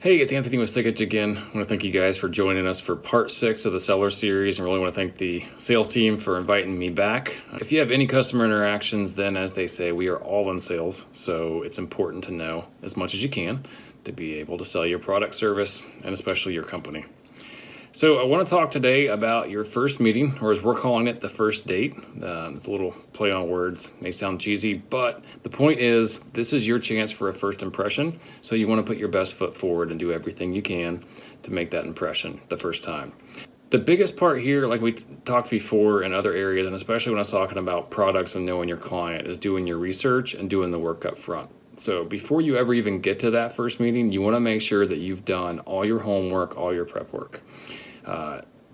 Hey, it's Anthony with Sikich again. I want to thank you guys for joining us for part 6 of the seller series, and really want to thank the sales team for inviting me back. If you have any customer interactions, then as they say, we are all in sales, so it's important to know as much as you can to be able to sell your product, service, and especially your company. So I want to talk today about your first meeting, or as we're calling it, the first date. It's a little play on words, may sound cheesy, but the point is this is your chance for a first impression. So you want to put your best foot forward and do everything you can to make that impression the first time. The biggest part here, like we talked before in other areas, and especially when I was talking about products and knowing your client, is doing your research and doing the work up front. So before you ever even get to that first meeting, you want to make sure that you've done all your homework, all your prep work.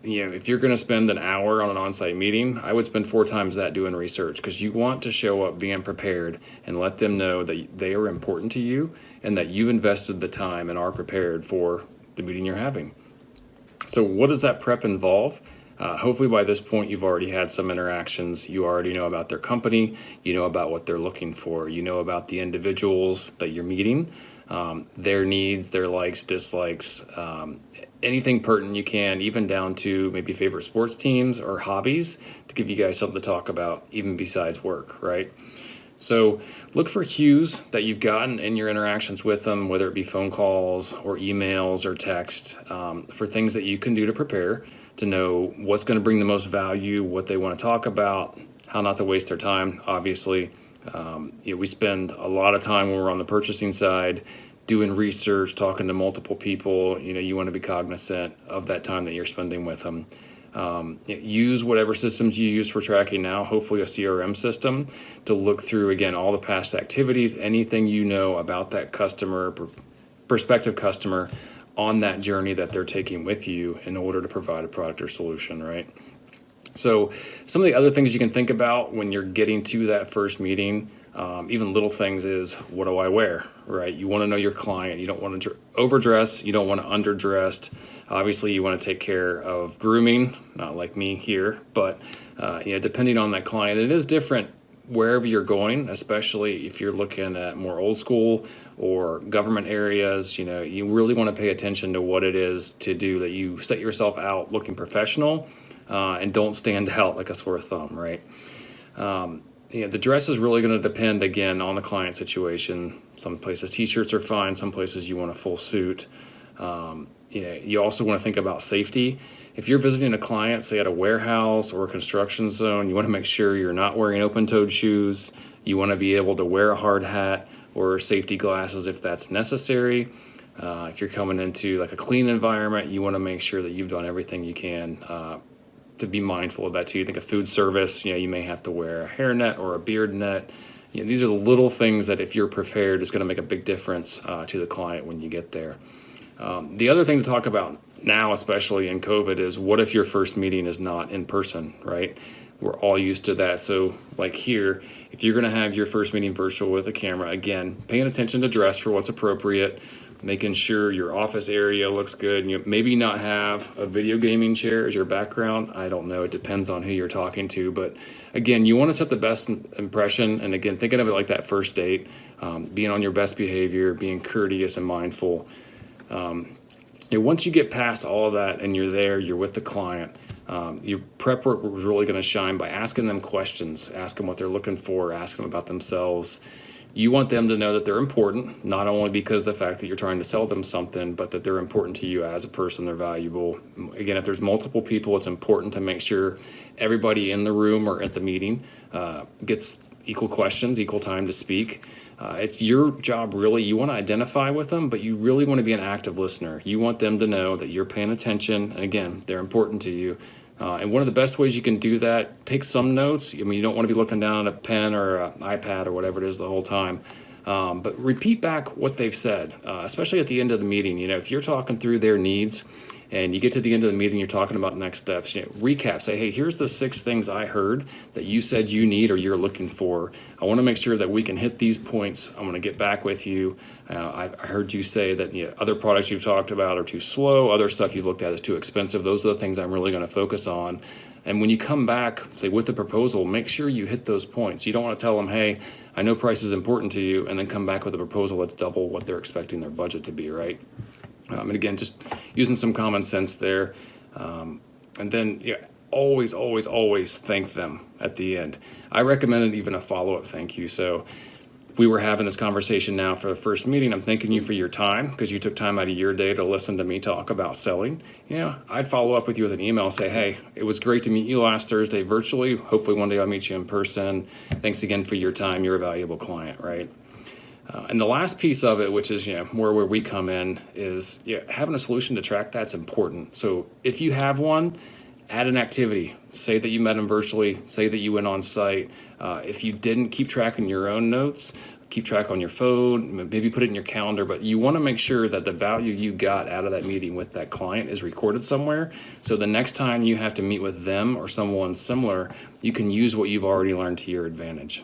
If you're going to spend an hour on an on-site meeting, I would spend 4 times that doing research, because you want to show up being prepared and let them know that they are important to you and that you've invested the time and are prepared for the meeting you're having. So what does that prep involve? Hopefully by this point you've already had some interactions. You already know about their company, you know about what they're looking for, you know about the individuals that you're meeting, their needs, their likes, dislikes, anything pertinent you can, even down to maybe favorite sports teams or hobbies, to give you guys something to talk about even besides work, right? So look for cues that you've gotten in your interactions with them, whether it be phone calls or emails or text, for things that you can do to prepare, to know what's going to bring the most value, what they want to talk about, how not to waste their time. Obviously, we spend a lot of time when we're on the purchasing side doing research, talking to multiple people. You want to be cognizant of that time that you're spending with them. Use whatever systems you use for tracking now, hopefully a CRM system, to look through, again, all the past activities, anything you know about that customer, prospective customer, on that journey that they're taking with you in order to provide a product or solution, right? So some of the other things you can think about when you're getting to that first meeting, even little things, is what do I wear, right? You want to know your client. You don't want to overdress. You don't want to underdressed. Obviously, you want to take care of grooming, not like me here, but depending on that client, it is different wherever you're going, especially if you're looking at more old school or government areas. You really want to pay attention to what it is to do, that you set yourself out looking professional and don't stand out like a sore thumb, right? The dress is really going to depend, again, on the client situation. Some places t-shirts are fine. Some places you want a full suit. You also want to think about safety. If you're visiting a client, say at a warehouse or a construction zone, you want to make sure you're not wearing open-toed shoes. You want to be able to wear a hard hat or safety glasses if that's necessary. If you're coming into like a clean environment, you want to make sure that you've done everything you can to be mindful of that too. You think of food service, you may have to wear a hairnet or a beard net. These are the little things that, if you're prepared, is going to make a big difference to the client when you get there. The other thing to talk about now, especially in COVID, is what if your first meeting is not in person, right? We're all used to that. So like here, if you're going to have your first meeting virtual with a camera, again, paying attention to dress for what's appropriate, making sure your office area looks good. Maybe not have a video gaming chair as your background. I don't know. It depends on who you're talking to. But again, you want to set the best impression. And again, thinking of it like that first date, being on your best behavior, being courteous and mindful. Once you get past all of that and you're there, you're with the client, your prep work was really going to shine by asking them questions, ask them what they're looking for, ask them about themselves. You want them to know that they're important, not only because of the fact that you're trying to sell them something, but that they're important to you as a person, they're valuable. Again, if there's multiple people, it's important to make sure everybody in the room or at the meeting gets equal questions, equal time to speak. It's your job, really. You want to identify with them, but you really want to be an active listener. You want them to know that you're paying attention. And again, they're important to you. And one of the best ways you can do that, take some notes. You don't want to be looking down at a pen or an iPad or whatever it is the whole time. But repeat back what they've said, especially at the end of the meeting. If you're talking through their needs and you get to the end of the meeting, you're talking about next steps, recap, say, hey, here's the 6 things I heard that you said you need or you're looking for. I want to make sure that we can hit these points. I'm going to get back with you. I heard you say that other products you've talked about are too slow. Other stuff you looked at is too expensive. Those are the things I'm really going to focus on. And when you come back, say, with the proposal, make sure you hit those points. You don't want to tell them, hey, I know price is important to you, and then come back with a proposal that's double what they're expecting their budget to be, right? And again, just using some common sense there. And then always, always, always thank them at the end. I recommended even a follow-up thank you. So if we were having this conversation now for the first meeting, I'm thanking you for your time because you took time out of your day to listen to me talk about selling. I'd follow up with you with an email and say, hey, it was great to meet you last Thursday virtually. Hopefully one day I'll meet you in person. Thanks again for your time. You're a valuable client, right? And the last piece of it, which is more where we come in, is having a solution to track that's important. So if you have one, add an activity. Say that you met them virtually. Say that you went on site. If you didn't, keep track in your own notes. Keep track on your phone. Maybe put it in your calendar. But you want to make sure that the value you got out of that meeting with that client is recorded somewhere. So the next time you have to meet with them or someone similar, you can use what you've already learned to your advantage.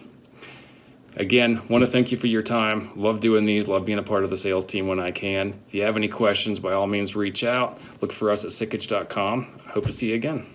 Again, want to thank you for your time. Love doing these. Love being a part of the sales team when I can. If you have any questions, by all means, reach out. Look for us at sikich.com. Hope to see you again.